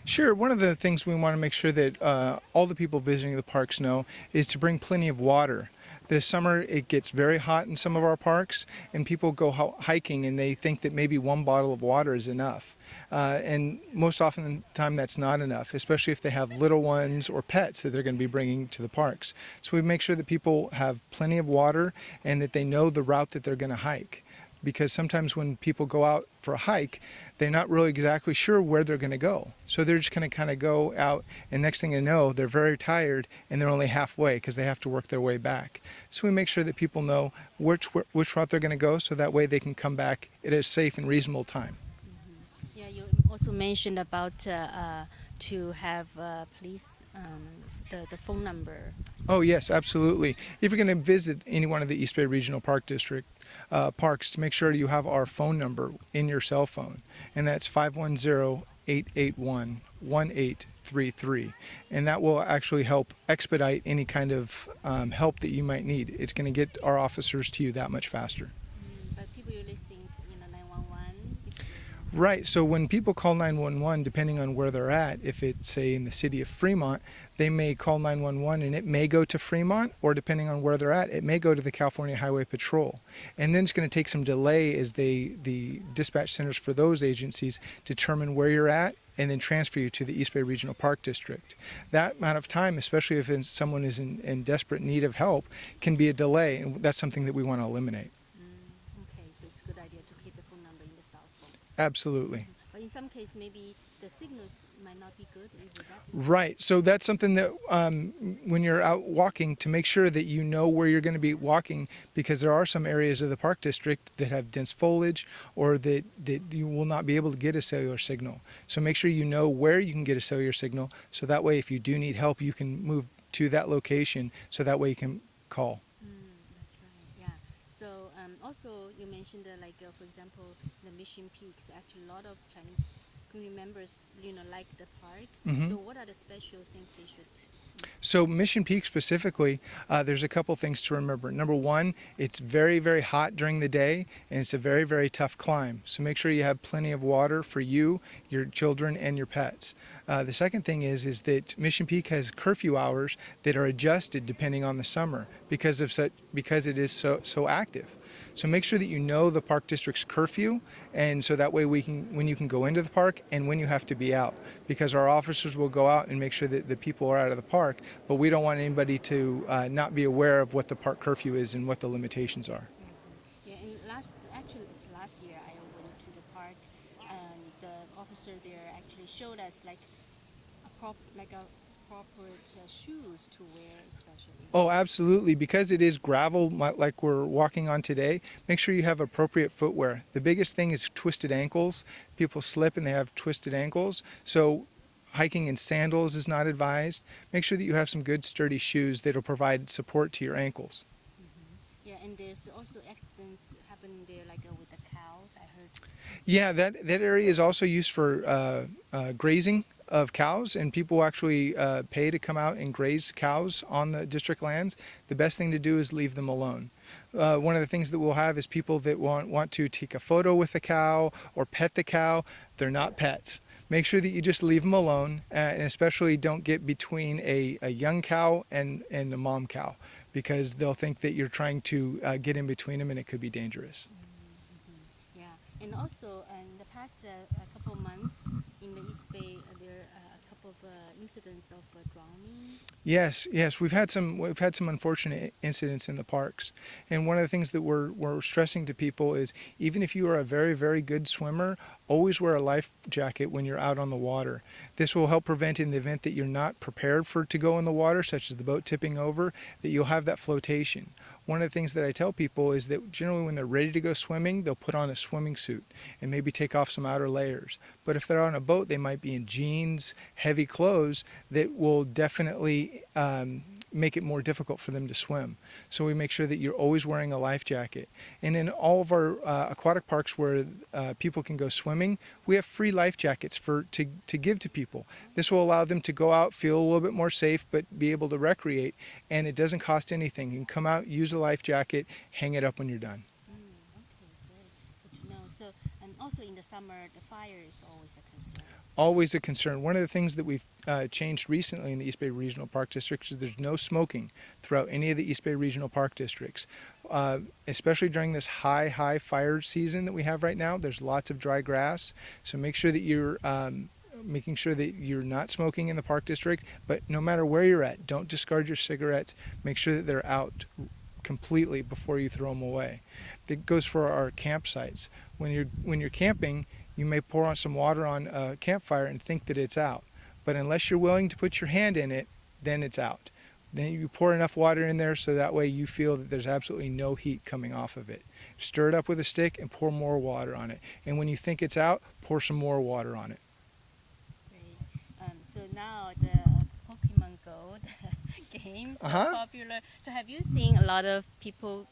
Sure. One of the things we want to make sure that all the people visiting the parks know is to bring plenty of water. This summer it gets very hot in some of our parks, and people go hiking and they think that maybe one bottle of water is enough. And most often the time that's not enough, especially if they have little ones or pets that they're going to be bringing to the parks. So we make sure that people have plenty of water and that they know the route that they're going to hike. Because sometimes when people go out for a hike, they're not really exactly sure where they're going to go. So they're just going to kind of go out, and next thing you know, they're very tired and they're only halfway because they have to work their way back. So we make sure that people know which route they're going to go, so that way they can come back at a safe and reasonable time. Yeah, you also mentioned about to have police the phone number. Oh yes, absolutely. If you're going to visit any one of the East Bay Regional Park District parks, to make sure you have our phone number in your cell phone, and that's 510-881-1833, and that will actually help expedite any kind of help that you might need. It's going to get our officers to you that much faster. But people usually think 911. Right, so when people call 911, depending on where they're at, if it's, say, in the city of Fremont, they may call 911 and it may go to Fremont, or depending on where they're at, it may go to the California Highway Patrol. And then it's going to take some delay as the dispatch centers for those agencies determine where you're at and then transfer you to the East Bay Regional Park District. That amount of time, especially if someone is in desperate need of help, can be a delay, and that's something that we want to eliminate. Okay, so it's a good idea to keep the phone number in the cell phone. Absolutely. But in some cases, maybe the signals might not be good. Right. So that's something that when you're out walking, to make sure that you know where you're going to be walking, because there are some areas of the park district that have dense foliage, or that you will not be able to get a cellular signal. So make sure you know where you can get a cellular signal, so that way if you do need help, you can move to that location, so that way you can call. That's right. Yeah. So also you mentioned for example, the Mission Peaks. Actually, a lot of Chinese community members like the park. Mm-hmm. So what are the special things they should? So Mission Peak specifically, there's a couple things to remember. Number one, it's very, very hot during the day, and it's a very, very tough climb. So make sure you have plenty of water for you, your children, and your pets. The second thing is that Mission Peak has curfew hours that are adjusted depending on the summer because it is so active. So make sure that you know the park district's curfew, and so that way when you can go into the park and when you have to be out, because our officers will go out and make sure that the people are out of the park, but we don't want anybody to not be aware of what the park curfew is and what the limitations are. Yeah, and last year I went to the park, and the officer there actually showed us a proper shoes to wear, especially. Oh, absolutely. Because it is gravel like we're walking on today, make sure you have appropriate footwear. The biggest thing is twisted ankles. People slip and they have twisted ankles. So hiking in sandals is not advised. Make sure that you have some good sturdy shoes that will provide support to your ankles. Yeah, and there's also accidents happening there, with the cows, I heard. Yeah, that area is also used for grazing of cows, and people actually pay to come out and graze cows on the district lands. The best thing to do is leave them alone. One of the things that we'll have is people that want to take a photo with the cow or pet the cow. They're not pets. Make sure that you just leave them alone, and especially don't get between a young cow and a mom cow, because they'll think that you're trying to get in between them, and it could be dangerous. Yeah, and also in the past couple of months in the East Bay, there are a couple of incidents of drowning. Yes, we've had some unfortunate incidents in the parks, and one of the things that we're stressing to people is, even if you are a very, very good swimmer, always wear a life jacket when you're out on the water. This will help prevent, in the event that you're not prepared to go in the water, such as the boat tipping over, that you'll have that flotation. One of the things that I tell people is that generally when they're ready to go swimming, they'll put on a swimming suit and maybe take off some outer layers. But if they're on a boat, they might be in jeans, heavy clothes that will definitely make it more difficult for them to swim. So we make sure that you're always wearing a life jacket. And in all of our aquatic parks where people can go swimming, we have free life jackets to give to people. This will allow them to go out, feel a little bit more safe, but be able to recreate, and it doesn't cost anything. You can come out, use a life jacket, hang it up when you're done. Okay, good to know. So, and also in the summer, the fire is always a concern. always a concern. One of the things that we've changed recently in the East Bay Regional Park District is there's no smoking throughout any of the East Bay Regional Park Districts. Especially during this high fire season that we have right now, there's lots of dry grass. So make sure that you're making sure that you're not smoking in the park district, but no matter where you're at, don't discard your cigarettes. Make sure that they're out completely before you throw them away. That goes for our campsites. When you're camping, you may pour on some water on a campfire and think that it's out, but unless you're willing to put your hand in it, then it's out. Then you pour enough water in there so that way you feel that there's absolutely no heat coming off of it. Stir it up with a stick and pour more water on it. And when you think it's out, pour some more water on it. Great. So now the Pokemon Go the games are popular. So have you seen a lot of people?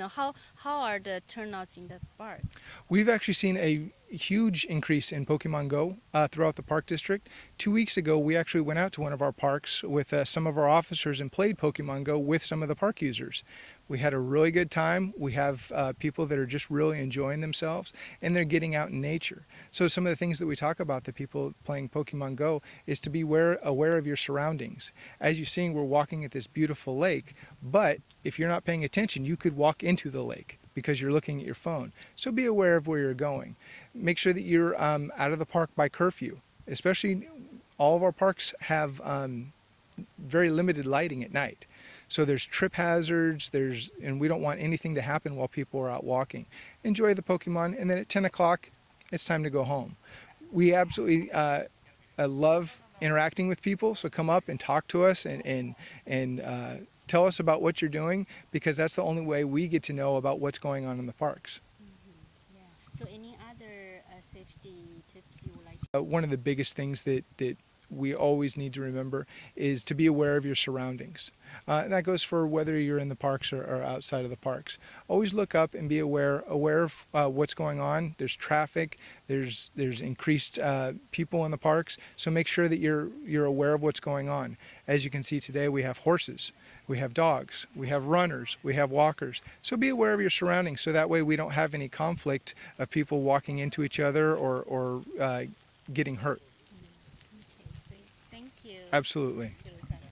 How are the turnouts in the park? We've actually seen a huge increase in Pokemon Go throughout the park district. 2 weeks ago, we actually went out to one of our parks with some of our officers and played Pokemon Go with some of the park users. We had a really good time. We have people that are just really enjoying themselves, and they're getting out in nature. So some of the things that we talk about the people playing Pokemon Go is to be aware of your surroundings. As you've seen, we're walking at this beautiful lake, but if you're not paying attention, you could walk into the lake because you're looking at your phone. So be aware of where you're going. Make sure that you're out of the park by curfew. Especially, all of our parks have very limited lighting at night. So there's trip hazards, and we don't want anything to happen while people are out walking. Enjoy the Pokemon, and then at 10 o'clock, it's time to go home. We absolutely love interacting with people, so come up and talk to us and tell us about what you're doing, because that's the only way we get to know about what's going on in the parks. Yeah. So any other safety tips you would like? One of the biggest things that we always need to remember is to be aware of your surroundings. And that goes for whether you're in the parks or outside of the parks. Always look up and be aware of what's going on. There's traffic, there's increased people in the parks, so make sure that you're aware of what's going on. As you can see today, we have horses, we have dogs, we have runners, we have walkers. So be aware of your surroundings, so that way we don't have any conflict of people walking into each other or getting hurt. Okay, great. Thank you. Absolutely.